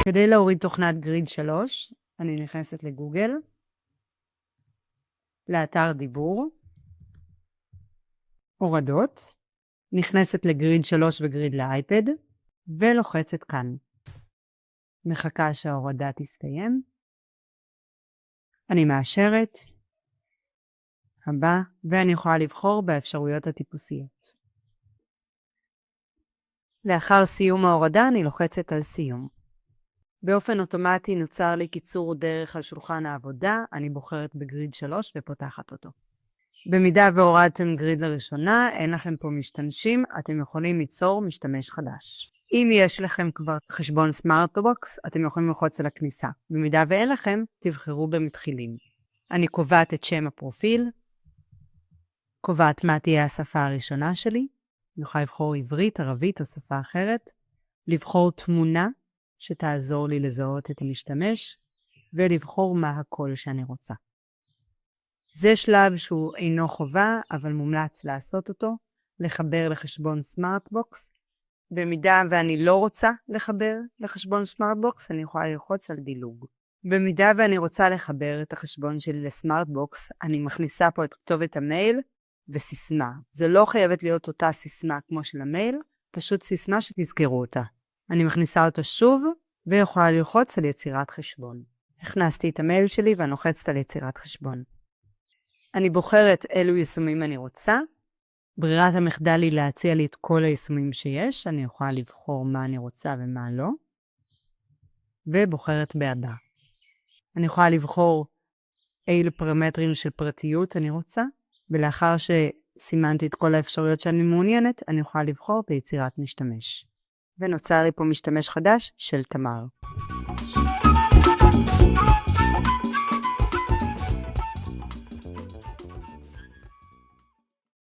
כדי להוריד תוכנת גריד 3, אני נכנסת לגוגל, לאתר דיבור, הורדות, נכנסת לגריד 3 וגריד לאייפד, ולוחצת כאן. מחכה שההורדה תסתיים. אני מאשרת, הבא, ואני יכולה לבחור באפשרויות הטיפוסיות. לאחר סיום ההורדה אני לוחצת על סיום. באופן אוטומטי נוצר לי קיצור דרך על שולחן העבודה, אני בוחרת בגריד 3 ופותחת אותו. במידה והורדתם גריד לראשונה, אין לכם פה משתמשים, אתם יכולים ליצור משתמש חדש. אם יש לכם כבר חשבון סמארטבוקס, אתם יכולים ללחוץ על הכניסה. במידה ואין לכם, תבחרו במתחילים. אני קובעת את שם הפרופיל, קובעת מה תהיה השפה הראשונה שלי, אני יכולה לבחור עברית, ערבית או שפה אחרת, לבחור תמונה שתעזור לי לזהות את המשתמש, ולבחור מה הקול שאני רוצה. זה שלב שהוא אינו חובה, אבל מומלץ לעשות אותו, לחבר לחשבון סמארטבוקס. במידה ואני לא רוצה לחבר לחשבון סמארטבוקס, אני יכולה ללחוץ על דילוג. במידה ואני רוצה לחבר את החשבון שלי לסמארטבוקס, אני מכניסה פה את כתובת המייל וסיסמה. זה לא חייבת להיות אותה סיסמה כמו של המייל, פשוט סיסמה שתזכרו אותה. אני מכניסה אותה שוב, ויכולה ללחוץ על יצירת חשבון. הכנסתי את המייל שלי ואני לוחצת על יצירת חשבון. אני בוחרת אילו יישומים אני רוצה. ברירת המחדל היא להציע לי את כל היישומים שיש. אני יכולה לבחור מה אני רוצה ומה לא. ובוחרת בעדה. אני יכולה לבחור אילו פרמטרים של פרטיות אני רוצה. ולאחר שסימנתי את כל האפשרויות שאני מעוניינת, אני יכולה לבחור ביצירת משתמש. ונוצר לי פה משתמש חדש של תמר.